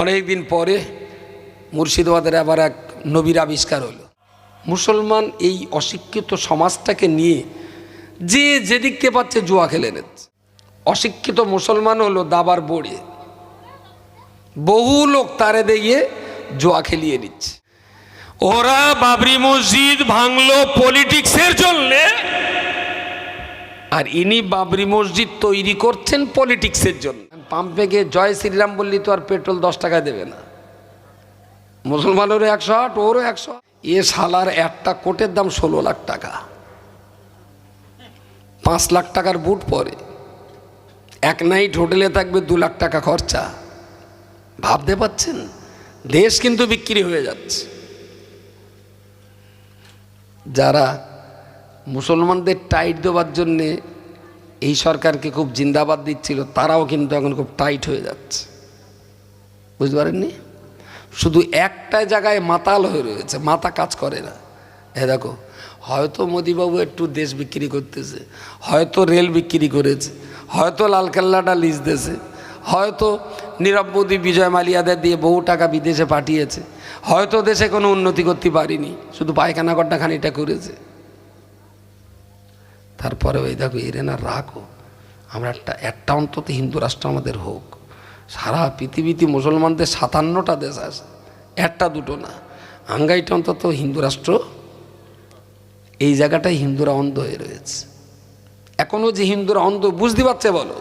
অনেক দিন পরে মুর্শিদাবাদের আবার এক নবীর আবিষ্কার হলো। মুসলমান এই অশিক্ষিত সমাজটাকে নিয়ে যে যেদিককে পাচ্ছে জুয়া খেলে নিচ্ছে। অশিক্ষিত মুসলমান হলো দাবার বোড়ে, বহু লোক তারে দিয়ে জুয়া খেলিয়ে নিচ্ছে। ওরা বাবরি মসজিদ ভাঙলো পলিটিক্সের জন্যে, আর ইনি বাবরি মসজিদ তৈরি করছেন পলিটিক্সের জন্য। পাম্পে গিয়ে জয় শ্রীরাম বললি তো আর পেট্রোল 10 টাকা দেবে না। মুসলমানেরও 108, ওরও 100। এ শালার একটা কোটের দাম 16 লাখ টাকা, 5 লাখ টাকার বুট পরে, এক নাইট হোটেলে থাকবে 2 লাখ টাকা খরচা। ভাবতে পাচ্ছেন? দেশ কিন্তু বিক্রি হয়ে যাচ্ছে। যারা মুসলমানদের টাইট দেওয়ার জন্যে এই সরকারকে খুব জিন্দাবাদ দিচ্ছিল, তারাও কিন্তু এখন খুব টাইট হয়ে যাচ্ছে। বুঝতে পারেননি? শুধু একটা জায়গায় মাতাল হয়ে রয়েছে, মাথা কাজ করে না। দেখো, হয়তো মোদিবাবু একটু দেশ বিক্রি করতেছে, হয়তো রেল বিক্রি করেছে, হয়তো লালকেল্লাটা লিজ দিয়েছে, হয়তো নীরব মোদী বিজয় মালিয়াদের দিয়ে বহু টাকা বিদেশে পাঠিয়েছে, হয়তো দেশে কোনো উন্নতি করতে পারিনি, শুধু পায়খানা গড্ডা খানিটা করেছে। তারপরে ওই দেখো, এরে না রাখো, আমরা একটা অন্তত হিন্দু রাষ্ট্র আমাদের হোক। সারা পৃথিবীতে মুসলমানদের 57টা দেশ আছে, একটা দুটো না। আঙ্গাইটা অন্তত হিন্দু রাষ্ট্র। এই জায়গাটায় হিন্দুরা অন্ধ হয়ে রয়েছে। এখনও যে হিন্দুরা অন্ধ, বুঝতে পারছে? বলো,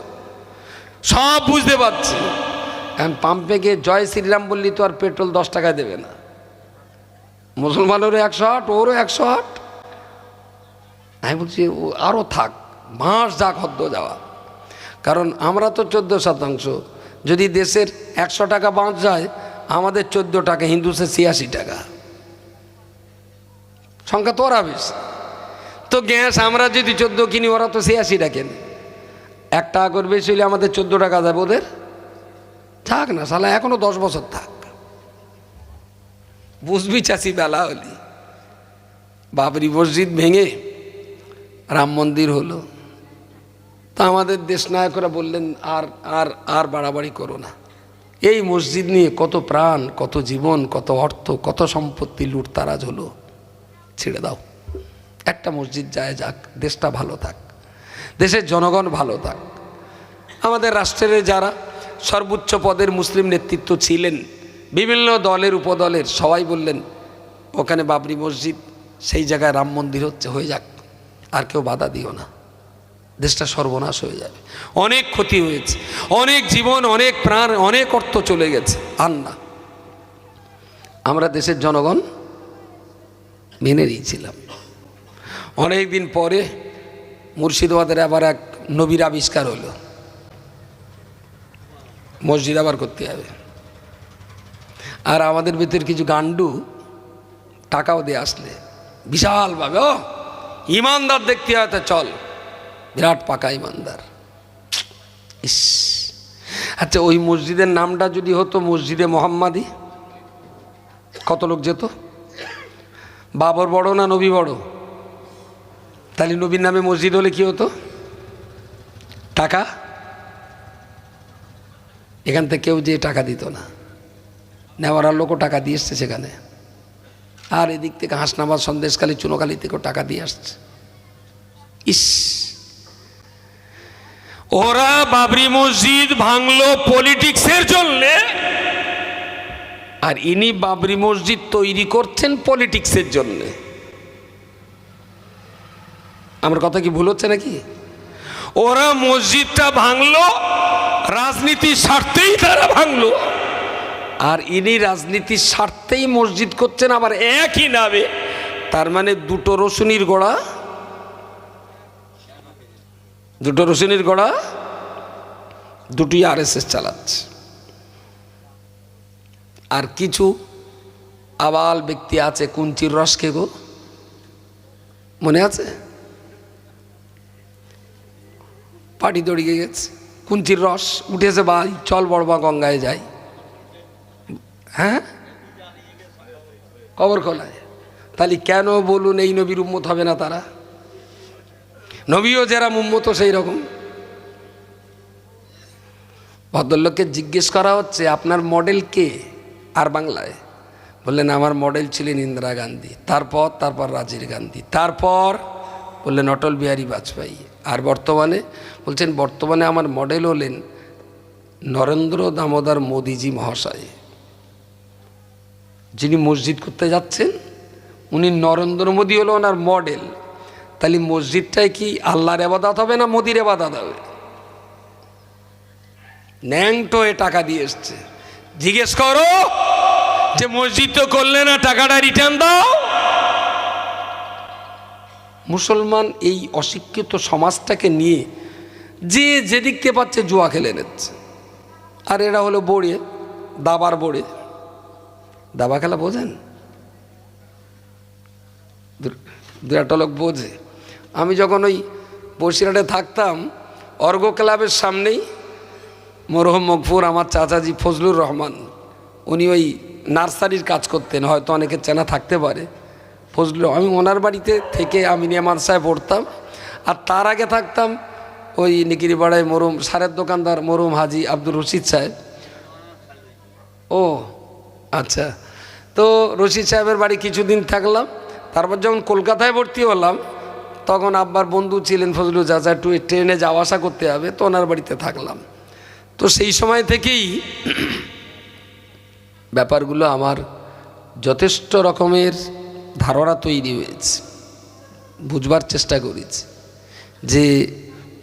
সব বুঝতে পারছে। এখন পাম্পে গিয়ে জয় শ্রীরাম বললি তো আর পেট্রোল 10 টাকা দেবে না। মুসলমানেরও 108, ওরও 108। আমি বলছি ও আরও থাক, মাস যাক হদ্দ যাওয়া। কারণ আমরা তো 14%। যদি দেশের 100 টাকা বাঁচ যায়, আমাদের 14 টাকা, হিন্দুসে 86 টাকা। সংখ্যা তো ওরা বেশি। তো গ্যাস আমরা যদি 14 কিনি, ওরা তো 86 টাকা কেনে। 1 টাকা করে বেশি হলে আমাদের 14 টাকা যাবে, ওদের থাক না শালা, এখনো 10 বছর থাক। বুঝবি চাষি বেলা হলি। বাবরি মসজিদ ভেঙে রাম মন্দির হলো, তা আমাদের দেশ নায়করা বললেন আর আর আর বাড়াবাড়ি করো না। এই মসজিদ নিয়ে কত প্রাণ, কত জীবন, কত অর্থ, কত সম্পত্তি লুটতারাজ হলো, ছেড়ে দাও। একটা মসজিদ যায় যাক, দেশটা ভালো থাক, দেশের জনগণ ভালো থাক। আমাদের রাষ্ট্রের যারা সর্বোচ্চ পদের মুসলিম নেতৃত্ব ছিলেন, বিভিন্ন দলের উপদলের সবাই বললেন ওখানে বাবরি মসজিদ, সেই জায়গায় রাম মন্দির হচ্ছে, হয়ে যাক, আর কেউ বাধা দিও না, দেশটা সর্বনাশ হয়ে যাবে। অনেক ক্ষতি হয়েছে, অনেক জীবন, অনেক প্রাণ, অনেক অর্থ চলে গেছে। আর না, আমরা দেশের জনগণ মেনে নিয়েছিলাম। অনেক দিন পরে মুর্শিদাবাদের আবার এক নবীর আবিষ্কার হলো। মসজিদ আবার করতে হবে। আর আমাদের ভিতরে কিছু গান্ডু টাকাও দিয়ে আসলে বিশালভাবে, ও ইমানদার দেখতে হয়, চল, বিরাট পাকা ইমানদার। ইস, আচ্ছা, ওই মসজিদের নামটা যদি হতো মসজিদে মোহাম্মদী, কত লোক যেত? বাবর বড় না নবী বড়? তাহলে নবীর নামে মসজিদ হলে কি হতো? টাকা। এখান থেকে কেউ যে টাকা দিত না, নেওয়ার লোকও টাকা দিয়ে এসছে সেখানে। আর এদিক থেকে হাসনাবাদ, সন্দেশখালী, চুনোখালী থেকেও টাকা দিয়ে আসছে। ইস, ওরা বাবরি মসজিদ ভাঙলো পলিটিক্সের জন্যে, আর ইনি বাবরি মসজিদ তৈরি করছেন পলিটিক্সের জন্যে। আমার কথা কি ভুল হচ্ছে নাকি? ওরা মসজিদটা ভাঙলো রাজনীতির স্বার্থেই, তারা ভাঙলো। আর ইনি রাজনীতির স্বার্থেই মসজিদ করছেন, আবার একই নামে। তার মানে দুটো রসুনির গোড়া, দুটো রসুনির গোড়া, দুটি RSS চালাচ্ছে। আর কিছু আবাল ব্যক্তি আছে, কুঞ্চির রস খেয়ে গো, মনে আছে? পাটি দড়িয়ে গেছে, কুঞ্চির রস উঠেছে, ভাই চল বড়মা গঙ্গায় যাই। হ্যাঁ, কবর খোলায়। তাহলে কেন বলুন এই নবীর উম্মত হবে না তারা? নবীও যারা উম্মত সেই রকম। ভদ্রলোককে জিজ্ঞেস করা হচ্ছে আপনার মডেল কে আর বাংলায়? বললেন আমার মডেল ছিলেন ইন্দিরা গান্ধী, তারপর রাজীব গান্ধী, তারপর বললেন অটল বিহারী বাজপেয়ী, আর বর্তমানে বলছেন বর্তমানে আমার মডেল হলেন নরেন্দ্র দামোদর মোদিজি মহাশয়। যিনি মসজিদ করতে যাচ্ছেন উনি নরেন্দ্র মোদী হলো ওনার মডেল। তাহলে মসজিদটায় কি আল্লাহর ইবাদত হবে না মোদির ইবাদত হবে? ন্যাংটো এ টাকা দিয়ে এসছে, জিজ্ঞেস করো যে মসজিদ তো করলে না, টাকাটা রিটার্ন দাও। মুসলমান এই অশিক্ষিত সমাজটাকে নিয়ে যে যেদিককে পাচ্ছে জুয়া খেলে নিচ্ছে। আর এরা হলো বড়ে, দাবার বড়ে। দাবা খেলা বোঝেন? দু একটা লোক বোঝে। আমি যখন ওই বসিরহাটে থাকতাম, অর্ঘ ক্লাবের সামনেই মরহুম মগফুর আমার চাচাজি ফজলুর রহমান, উনি ওই নার্সারির কাজ করতেন, হয়তো অনেকের চেনা থাকতে পারে। ফজলুর, আমি ওনার বাড়িতে থেকে আমিনিয়া মাদ্রাসায় পড়তাম। আর তার আগে থাকতাম ওই নিকিরিপাড়ায় মরহুম সারের দোকানদার মরহুম হাজি আব্দুর রশিদ সাহেব। ও আচ্ছা, তো রশিদ সাহেবের বাড়ি কিছুদিন থাকলাম। তারপর যখন কলকাতায় ভর্তি হলাম তখন আব্বার বন্ধু ছিলেন ফজলুল চাচা, একটু ট্রেনে যাওয়া আসা করতে হবে, তো ওনার বাড়িতে থাকলাম। তো সেই সময় থেকেই ব্যাপারগুলো আমার যথেষ্ট রকমের ধারণা তৈরি হয়েছে, বুঝবার চেষ্টা করেছি যে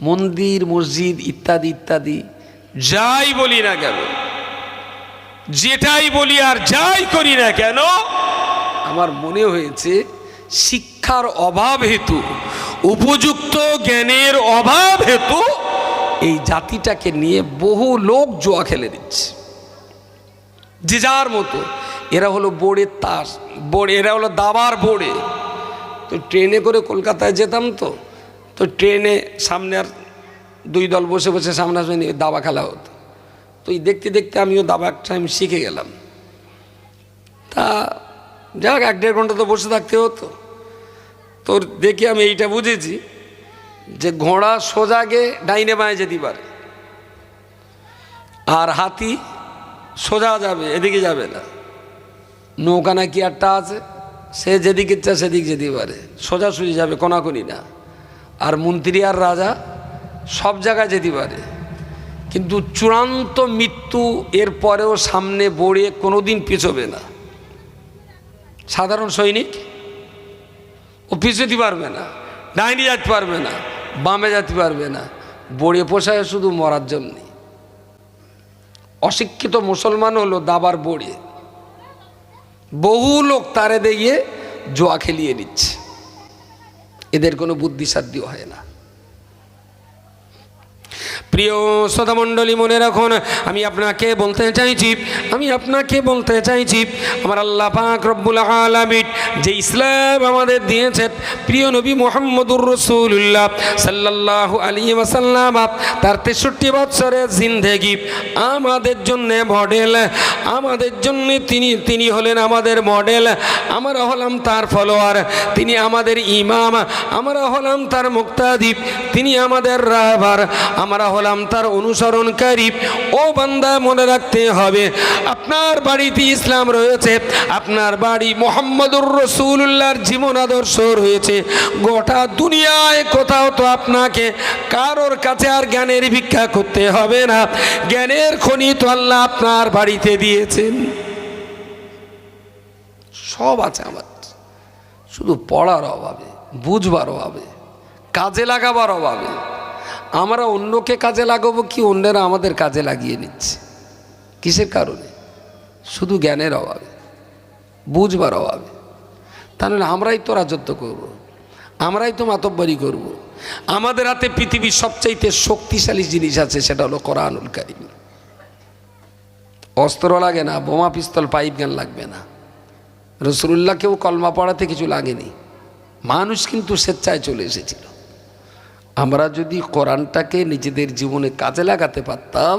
মন্দির মসজিদ ইত্যাদি ইত্যাদি যাই বলি না কেন, যেটাই বলি আর যাই করি না কেন, আমার মনে হয়েছে শিক্ষার অভাব হেতু, উপযুক্ত জ্ঞানের অভাব হেতু এই জাতিটাকে নিয়ে বহু লোক জুয়া খেলে দিচ্ছে যে যার মতো। এরা হলো বোর্ডের তাস, এরা হলো দাবার বোর্ডে। তো ট্রেনে করে কলকাতায় যেতাম, তো ট্রেনে সামনে আর দুই দল বসে বসে সামনাসামনি দাবা খেলা হতো। তো এই দেখতে দেখতে আমিও দাবা একটা আমি শিখে গেলাম। তা যাক 1-1.5 ঘন্টা তো বসে থাকতে হতো। তো দেখে আমি এইটা বুঝেছি যে ঘোড়া সোজা গে ডাইনে বাঁয়ে যেতে পারে, আর হাতি সোজা যাবে, এদিকে যাবে না। নৌকা নাকি একটা আছে, সে যেদিকে ইচ্ছা সেদিক যেতে পারে, সোজাসুজি যাবে, কোনাকুনি না। আর মন্ত্রী আর রাজা সব জায়গায় যেতে পারে, কিন্তু চূড়ান্ত মৃত্যু এর পরেও সামনে বড়ে কোনোদিন পিছবে না। সাধারণ সৈনিক ও পিছতে পারবে না, ডাইনি যেতে পারবে না, বামে যেতে পারবে না, বড়ে পোষায় শুধু মরার জন্যে। অশিক্ষিত মুসলমান হলো দাবার বড়ে। বহু লোক তারে দিয়ে জোয়া খেলিয়ে নিচ্ছে, এদের কোনো বুদ্ধিসাধ্য হয় না। প্রিয় শ্রোতা মণ্ডলী, মনে রাখুন, আমি আপনাকে বলতে চাইছি আমার আল্লাহ পাক রব্বুল আলামিন যে ইসলাম আমাদের দিয়েছেন, প্রিয় নবী মুহাম্মদুর রাসূলুল্লাহ সাল্লাল্লাহু আলাইহি ওয়াসাল্লাম তার 63 বছরের জিন্দেগি আমাদের জন্য মডেল, আমাদের জন্য তিনি হলেন আমাদের মডেল। আমরা হলাম তার ফলোয়ার, তিনি আমাদের ইমাম, আমরা হলাম তার মুক্তাদি, তিনি আমাদের রাহবার, আমরা হলাম তার অনুসরণকারী। ও বান্দা, মনে রাখতে হবে আপনার বাড়িতে ইসলাম রয়েছে, আপনার বাড়ি মুহাম্মদুর রাসূলুল্লাহর জীবন আদর্শ রয়েছে। গোটা দুনিয়ায় কোথাও তো আপনাকে কারোর কাছে আর জ্ঞানের ভিক্ষা করতে হবে না। জ্ঞানের খনি তো আল্লাহ আপনার বাড়িতে দিয়েছেন, সব আছে আমার, শুধু পড়ার অভাবে, বুঝবার অভাবে, কাজে লাগাবার অভাবে। আমরা অন্যকে কাজে লাগাবো কি, অন্যরা আমাদের কাজে লাগিয়ে নিচ্ছে। কিসের কারণে? শুধু জ্ঞানের অভাবে, বুঝবার অভাবে। তাহলে আমরাই তো রাজত্ব করব, আমরাই তো মাতব্বরি করব। আমাদের হাতে পৃথিবীর সবচাইতে শক্তিশালী জিনিস আছে, সেটা হলো কোরআনুল কারীম। অস্ত্র লাগে না, বোমা পিস্তল পাইপ গান লাগবে না। রাসূলুল্লাহকেও কলমা পড়াতে কিছু লাগেনি, মানুষ কিন্তু স্বেচ্ছায় চলে এসেছিল। আমরা যদি কোরআনটাকে নিজেদের জীবনে কাজে লাগাতে পারতাম,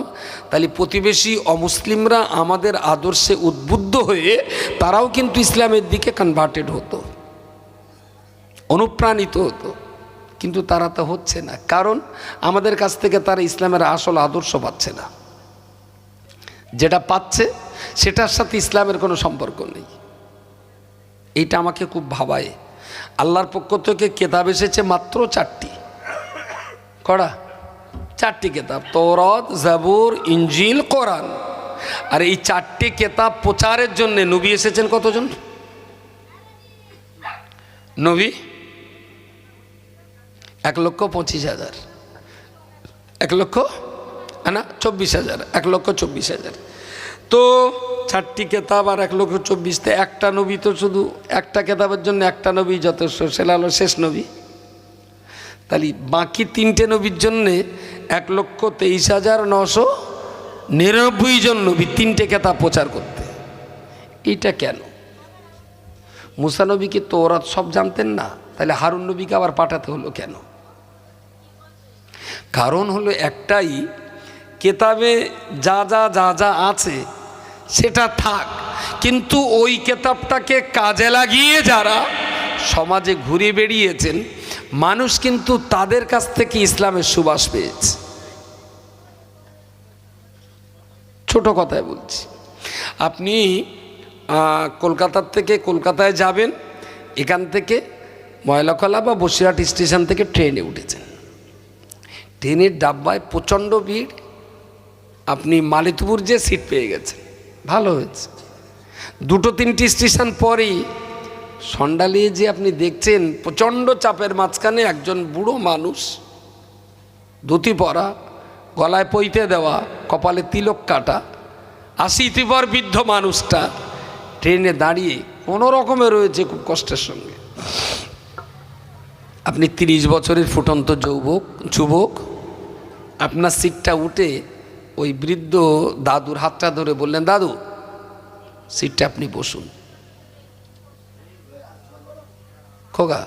তাহলে প্রতিবেশী অমুসলিমরা আমাদের আদর্শে উদ্বুদ্ধ হয়ে তারাও কিন্তু ইসলামের দিকে কনভার্টেড হতো, অনুপ্রাণিত হতো। কিন্তু তারা তো হচ্ছে না, কারণ আমাদের কাছ থেকে তারা ইসলামের আসল আদর্শ পাচ্ছে না। যেটা পাচ্ছে সেটার সাথে ইসলামের কোনো সম্পর্ক নেই। এইটা আমাকে খুব ভাবায়। আল্লাহর পক্ষ থেকে কেতাব এসেছে মাত্র 4টি, কড়া 4টি কেতাব, তৌরাত, জাবুর, ইনজিল, কোরআন। আর এই 4টি কেতাব প্রচারের জন্য নবী এসেছেন কতজন? নবী 1,25,000, 1,24,000, 1,24,000। তো 4টি কেতাব আর 1,24,000, একটা নবী তো শুধু একটা কেতাবের জন্য একটা নবী যথেষ্ট, সেটা হলো শেষ নবী। তাহলে বাকি 3টে নবীর জন্যে 1,23,999 জন নবী 3টে কেতাব প্রচার করতে। এইটা কেন? মুসা নবী কি তৌরাত সব জানতেন না? তাহলে হারুন নবীকে আবার পাঠাতে হলো কেন? কারণ হলো একটাই, কেতাবে যা যা যা যা আছে সেটা থাক, কিন্তু ওই কেতাবটাকে কাজে লাগিয়ে যারা সমাজে ঘুরে বেরিয়েছেন, মানুষ কিন্তু তাদের কাছ থেকে ইসলামের সুবাস পেয়েছে। ছোট কথায় বলছি, আপনি কলকাতার থেকে কলকাতায় যাবেন, এখান থেকে ময়লাখলা বা বসিরহাট স্টেশন থেকে ট্রেনে উঠেছেন, ট্রেনের ডাব্বায় প্রচণ্ড ভিড়, আপনি মালিতপুর যে সিট পেয়ে গেছেন, ভালো হয়েছে। 2-3টি স্টেশন পরেই সন্ডালিয়ে যে আপনি দেখছেন প্রচণ্ড চাপের মাঝখানে একজন বুড়ো মানুষ, ধুতি পরা, গলায় পইতে দেওয়া, কপালে তিলক কাটা, 80 পর বৃদ্ধ মানুষটা ট্রেনে দাঁড়িয়ে কোনো রকমে রয়েছে খুব কষ্টের সঙ্গে। আপনি 30 বছরের ফুটন্ত যুবক, আপনার সিটটা উঠে ওই বৃদ্ধ দাদুর হাতটা ধরে বললেন, দাদু সিটটা আপনি বসুন। খোকা,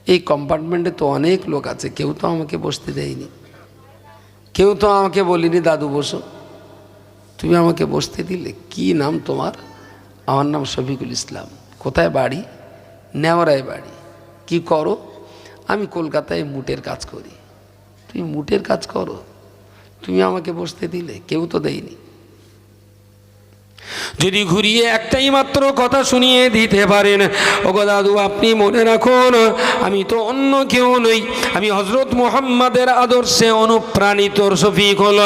এই কম্পার্টমেন্টে তো অনেক লোক আছে, কেউ তো আমাকে বসতে দেয়নি, কেউ তো আমাকে বলিনি দাদু বসো, তুমি আমাকে বসতে দিলে। কি নাম তোমার? আমার নাম শফিকুল ইসলাম। কোথায় বাড়ি? নেওয়ারায় বাড়ি। কি করো? আমি কলকাতায় মুটের কাজ করি। তুমি মুটের কাজ করো, তুমি আমাকে বসতে দিলে? কেউ তো দেয়নি। যদি ঘুরিয়ে একটাই মাত্র কথা শুনিয়ে দিতে পারেন, ওগো দাদু আপনি মনে রাখুন, আমি তো অন্য কেউ নই, আমি হযরত মুহাম্মাদের আদর্শে অনুপ্রাণিত শফিকুল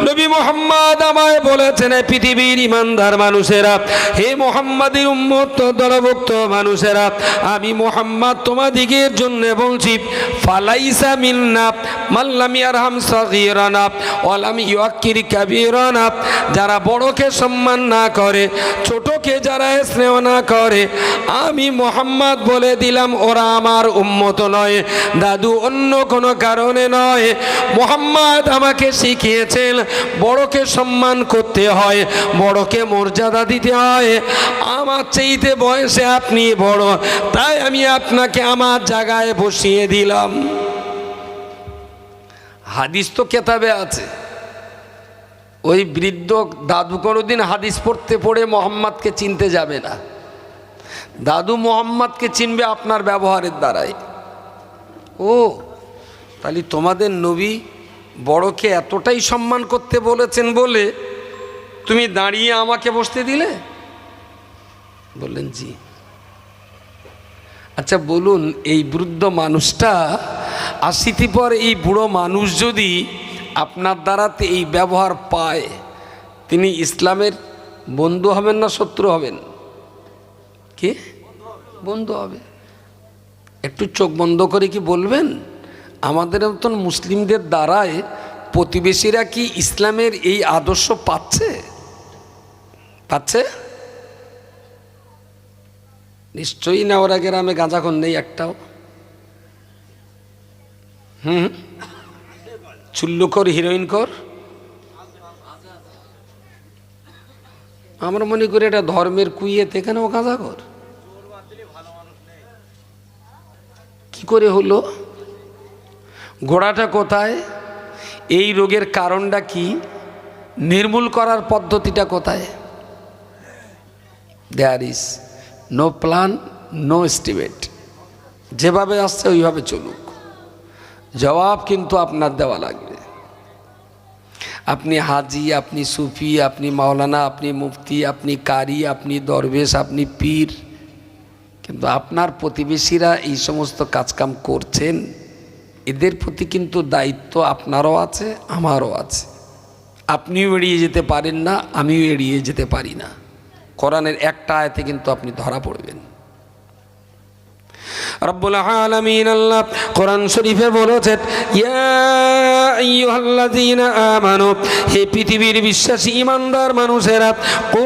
নবী মুহাম্মদ আমায় বলেছেন, পৃথিবীর ইমানদার মানুষেরা, হে মুহাম্মাদের উম্মত দলভুক্ত মানুষেরা, আমি মুহাম্মদ তোমাদিগের জন্য বলছি, ফালাইসা মিন্না মান লাম ইয়ারহাম সাগীরানা ওয়া লাম ইউক্কির কাবীরানা। যারা বড়কে সম্মান না করে, ছোটকে যারা স্নেহ না করে, আমি মুহাম্মদ বলে দিলাম ওরা আমার উম্মত নয়। দাদু অন্য কোনো কারণে নয়, মুহাম্মদ আমাকে শিখিয়েছেন বড়কে সম্মান করতে হয়, বড়কে মর্যাদা দিতে হয়। আমার চাইতে বয়সে আপনি বড়, তাই আমি আপনাকে আমার জায়গায় বসিয়ে দিলাম। হাদিস তো কেতাবে আছে। ওই বৃদ্ধ দাদু কোনোদিন হাদিস পড়ে মোহাম্মদকে চিনতে যাবে না। দাদু মোহাম্মদকে চিনবে আপনার ব্যবহারের দ্বারাই। ও তাহলে তোমাদের নবী বড়কে এতটাই সম্মান করতে বলেছেন বলে তুমি দাঁড়িয়ে আমাকে বসতে দিলে? বললেন জি। আচ্ছা বলুন, এই বৃদ্ধ মানুষটা 80 পর এই বুড়ো মানুষ যদি আপনার দ্বারাতে এই ব্যবহার পায়, তিনি ইসলামের বন্ধু হবেন না শত্রু হবেন? কি বন্ধু হবে? একটু চোখ বন্ধ করে কি বলবেন, আমাদের মতন মুসলিমদের দ্বারায় প্রতিবেশীরা কি ইসলামের এই আদর্শ পাচ্ছে? নিশ্চয়ই নেওয়ার আগে গ্রামে গাঁজাখোর নেই একটাও। চুল্লুকর, হিরোইনকর, আমরা মনে করি এটা ধর্মের কুইয়েতে, এখানেও গাঁজাখোর। কি করে হলো? গোড়াটা কোথায়? এই রোগের কারণটা কি? নির্মূল করার পদ্ধতিটা কোথায়? There is no plan, no estimate. যেভাবে আসছে ওইভাবে চলুক, জবাব কিন্তু আপনার দেওয়া লাগবে। আপনি হাজি, আপনি সুফি, আপনি মাওলানা, আপনি মুফতি, আপনি কারি, আপনি দরবেশ, আপনি পীর, কিন্তু আপনার প্রতিবেশীরা এই সমস্ত কাজকাম করছেন, এদের প্রতি কিন্তু দায়িত্ব আপনারও আছে, আমারও আছে। আপনিও এড়িয়ে যেতে পারেন না, আমিও এড়িয়ে যেতে পারি না। কোরআনের একটা আয়াতে কিন্তু আপনি ধরা পড়বেন। রব্বুল আলামিন আল্লাহ কোরআন শরীফে বলেছেন, ইয়া আইয়ুহাল্লাযীনা আমানু, হে পৃথিবীর বিশ্বাসী ঈমানদার মানুষেরা, কু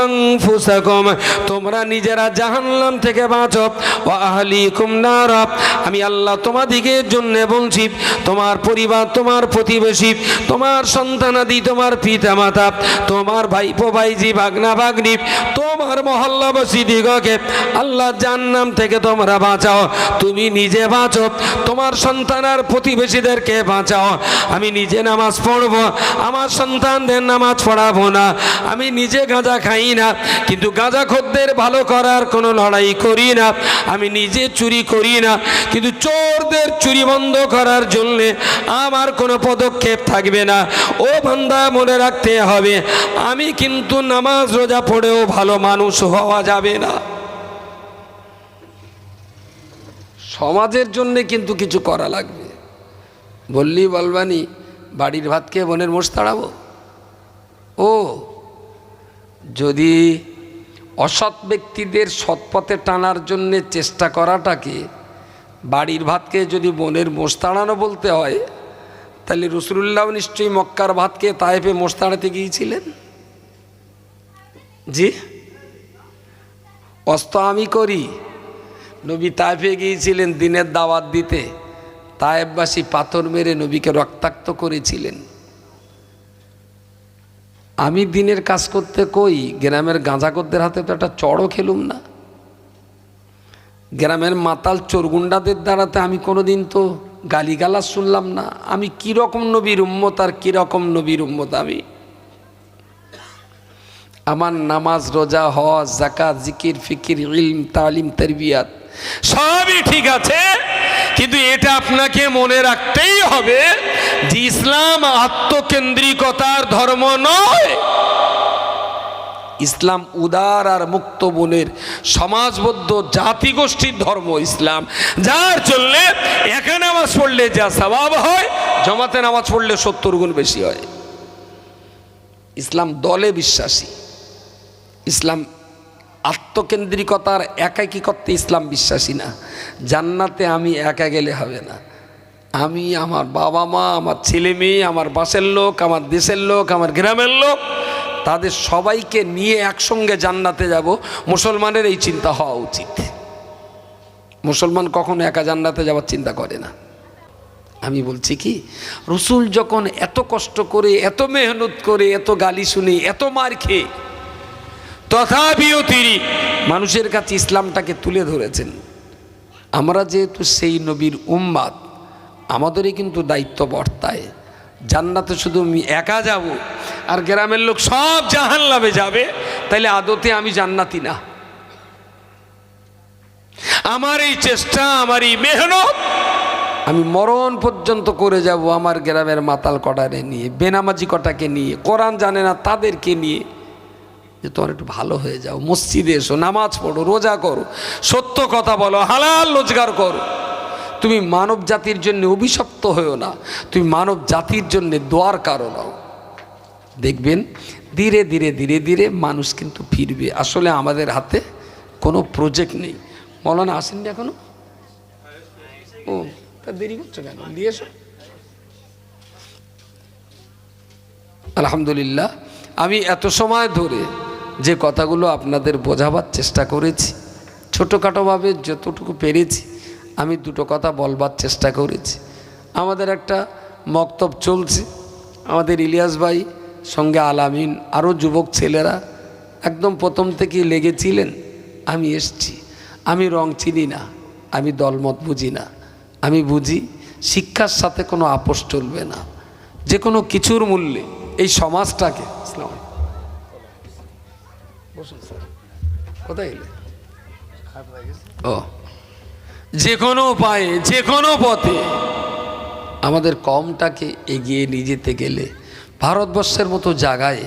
আনফুসাকুম, তোমরা নিজেরা জাহান্নাম থেকে বাঁচো, ওয়া আহলিকুম নার, আমি আল্লাহ তোমাদিগের জন্য বলছি, তোমার পরিবার, তোমার প্রতিবেশী, তোমার সন্তানাদি, তোমার পিতামাতা, তোমার ভাইপো ভাইজি, ভাগনা ভাগ্নি, তোমার মহল্লাবাসী দিগকে আল্লাহ জাহান্নাম থেকে তোমরা বাঁচাও। তুমি নিজে বাঁচো, তোমার সন্তান আর প্রতিবেশীদেরকে বাঁচাও। আমি নিজে নামাজ পড়বো, আমার সন্তানদের নামাজ পড়াবো না। আমি নিজে গাঁজা খাই না, কিন্তু গাঁজাখোরদের ভালো করার কোনো লড়াই করি না। আমি নিজে চুরি করি না, কিন্তু চোরদের চুরি বন্ধ করার জন্যে আমার কোনো পদক্ষেপ থাকবে না। ও বান্দা, মনে রাখতে হবে, আমি কিন্তু নামাজ রোজা পড়েও ভালো মানুষ হওয়া যাবে না। সমাজের জন্যে কিন্তু কিছু করা লাগবে। বললি বলবানি বাড়ির ভাত খেয়ে বোনের মোষ তাড়াবো? ও, যদি অসৎ ব্যক্তিদের সৎপথে টানার জন্যে চেষ্টা করাটাকে বাড়ির ভাতকে যদি বোনের মোষ তাড়ানো বলতে হয়, তাহলে রাসূলুল্লাহ নিশ্চয়ই মক্কার ভাতকে তায়েফে মোষ তাড়াতে গিয়েছিলেন। জি, অস্ত আমি করি। নবী তায়েফে গিয়েছিলেন দিনের দাওয়াত দিতে, তায়েফবাসী পাথর মেরে নবীকে রক্তাক্ত করেছিলেন। আমি দিনের কাজ করতে কই গ্রামের গাঁজাখোরদের হাতে তো একটা চড়ও খেলুম না। গ্রামের মাতাল চোরগুন্ডাদের দ্বারাতে আমি কোনোদিন তো গালিগালাজ শুনলাম না। আমি কীরকম নবীর উম্মত আর কীরকম নবীর উম্মত আমি। আমার নামাজ, রোজা, হজ, যাকাত, জিকির, ফিকির, ইলম, তালিম, তারবিয়াত সবই ঠিক আছে, কিন্তু এটা আপনাকে মনে রাখতেই হবে যে ইসলাম আত্মকেন্দ্রিকতার ধর্ম নয়। ইসলাম উদার আর মুক্ত মনের সমাজবদ্ধ জাতিগোষ্ঠীর ধর্ম ইসলাম, যার জন্য একা নামাজ পড়লে যা সওয়াব হয়, জমাতে নামাজ পড়লে 70 গুণ বেশি হয়। ইসলাম দলে বিশ্বাসী। ইসলাম আত্মকেন্দ্রিকতার একাকিকত্বে ইসলাম বিশ্বাসী না। জান্নাতে আমি একা গেলে হবে না। আমি, আমার বাবা মা, আমার ছেলে মেয়ে, আমার বাসের লোক, আমার দেশের লোক, আমার গ্রামের লোক, তাদের সবাইকে নিয়ে একসঙ্গে জান্নাতে যাব। মুসলমানের এই চিন্তা হওয়া উচিত। মুসলমান কখনো একা জান্নাতে যাওয়ার চিন্তা করে না। আমি বলছি কি, রসুল যখন এত কষ্ট করে, এত মেহনত করে, এত গালি শুনে, এত মার খেয়ে, তথাপিও তিনি মানুষের কাছে ইসলামটাকে তুলে ধরেছেন। আমরা যেহেতু সেই নবীর উম্মাত, আমাদেরই কিন্তু দায়িত্ব বর্তায়। জান্নাতে শুধু আমি একা যাব আর গ্রামের লোক সব জাহান্নামে যাবে, তাইলে আদতে আমি জান্নাতি না। আমার এই চেষ্টা, আমার এই মেহনত আমি মরণ পর্যন্ত করে যাব আমার গ্রামের মাতাল কটারে নিয়ে, বেনামাজি কটাকে নিয়ে, কোরআন জানে না তাদেরকে নিয়ে, যে তোমার একটু ভালো হয়ে যাও, মসজিদে এসো, নামাজ পড়ো, রোজা করো, সত্য কথা বলো, হালাল রোজগার করো। তুমি মানব জাতির জন্য অভিশপ্ত হয়েও না, তুমি মানব জাতির জন্য দোয়ার কারণ হও। দেখবেন ধীরে ধীরে ধীরে ধীরে মানুষ কিন্তু ফিরবে। আসলে আমাদের হাতে কোনো প্রজেক্ট নেই। মৌলানা আসেননি এখনো? ও, তা দেরি করছো কেন? দিয়ে এসো। আলহামদুলিল্লাহ, আমি এত সময় ধরে যে কথাগুলো আপনাদের বোঝাবার চেষ্টা করেছি, ছোটোখাটোভাবে যতটুকু পেরেছি আমি দুটো কথা বলবার চেষ্টা করেছি। আমাদের একটা মক্তব চলছে, আমাদের ইলিয়াস ভাই সঙ্গে আলামিন, আরও যুবক ছেলেরা একদম প্রথম থেকেই লেগেছিলেন। আমি এসছি, আমি রং চিনি না, আমি দলমত বুঝি না। আমি বুঝি শিক্ষার সাথে কোনো আপোষ চলবে না। যে কোনো কিছুর মূল্যে এই সমাজটাকে, কোথায় এলে? ও, যে কোনো উপায়ে, যে কোনো পথে আমাদের কমটাকে এগিয়ে নিয়ে যেতে গেলে ভারতবর্ষের মতো জায়গায়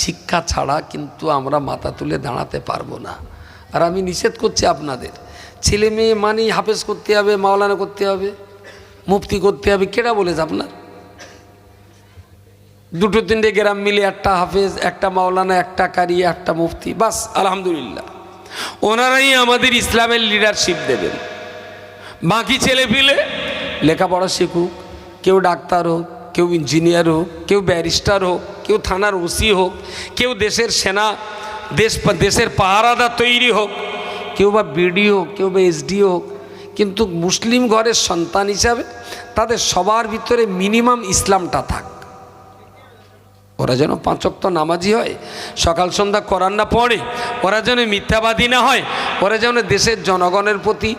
শিক্ষা ছাড়া কিন্তু আমরা মাথা তুলে দাঁড়াতে পারবো না। আর আমি নিষেধ করছি আপনাদের, ছেলে মেয়ে মানেই হাফেজ করতে হবে, মাওলানা করতে হবে, মুফতি করতে হবে। কেডা বলেছে আপনার? দুটো তিনটে গ্রাম মিলে একটা হাফেজ, একটা মাওলানা, একটা কারি, একটা মুফতি, বাস আলহামদুলিল্লাহ। ওনারাই আমাদের ইসলামের লিডারশিপ দেবেন। বাকি ছেলে পিলে লেখাপড়া শিখুক, কেউ ডাক্তার হোক, কেউ ইঞ্জিনিয়ার হোক, কেউ ব্যারিস্টার হোক, কেউ থানার ওসি হোক, কেউ দেশের সেনা দেশের পাহারাদার তৈরি হোক, কেউ বা বিডি হোক, কেউ বা এসডি হোক, কিন্তু মুসলিম ঘরের সন্তান হিসাবে তাদের সবার ভিতরে মিনিমাম ইসলামটা থাক। ওরা যেন 5 ওয়াক্ত নামাজি হয়, সকাল সন্ধ্যা কোরআন না পড়ে, ওরা যেন মিথ্যাবাদী না হয়, ওরা যেন দেশের জনগণের প্রতি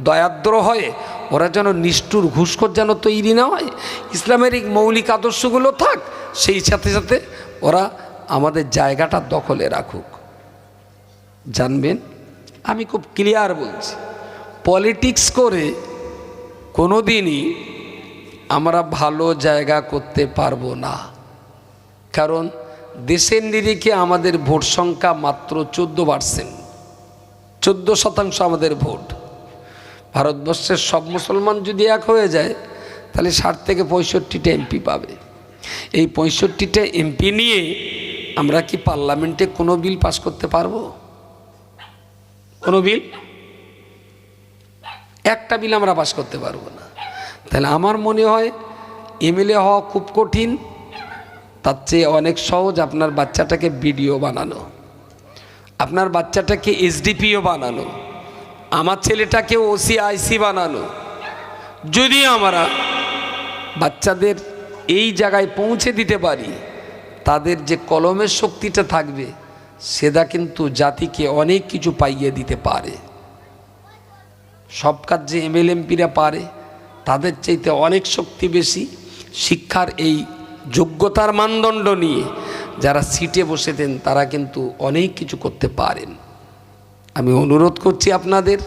দয়াদ্র হয়, ওরা যেন নিষ্ঠুর ঘুষখোর যেন তৈরি না হয়। ইসলামের এই মৌলিক আদর্শগুলো থাক, সেই সাথে সাথে ওরা আমাদের জায়গাটা দখলে রাখুক। জানবেন, আমি খুব ক্লিয়ার বলছি, পলিটিক্স করে কোনো দিনই আমরা ভালো জায়গা করতে পারবো না। কারণ দেশের নিরিখে আমাদের ভোট সংখ্যা মাত্র 14%, 14% আমাদের ভোট। ভারতবর্ষের সব মুসলমান যদি এক হয়ে যায় তাহলে 60 থেকে 65টা এমপি পাবে। এই 65টা এমপি নিয়ে আমরা কি পার্লামেন্টে কোনো বিল পাস করতে পারবো? কোনো বিল, একটা বিল আমরা পাস করতে পারবো না। তাহলে আমার মনে হয় এমএলএ হওয়া খুব কঠিন, তার চেয়ে অনেক সহজ আপনার বাচ্চাটাকে বিডিও বানানো, আপনার বাচ্চাটাকে এসডিপিও বানানো, আমার ছেলেটাকে ওসি আইসি বানানো। যদি আমরা বাচ্চাদের এই জায়গায় পৌঁছে দিতে পারি, তাদের যে কলমের শক্তিটা থাকবে সেটা কিন্তু জাতিকে অনেক কিছু পাইয়ে দিতে পারে। সব কাজ যে এমএলএ এমপিরা পারে, তাদের চাইতে অনেক শক্তি বেশি শিক্ষার এই যোগ্যতার মানদণ্ড নিয়ে যারা সিটে বসেছেন, তারা কিন্তু অনেক কিছু করতে পারেন। আমি অনুরোধ করছি আপনাদের।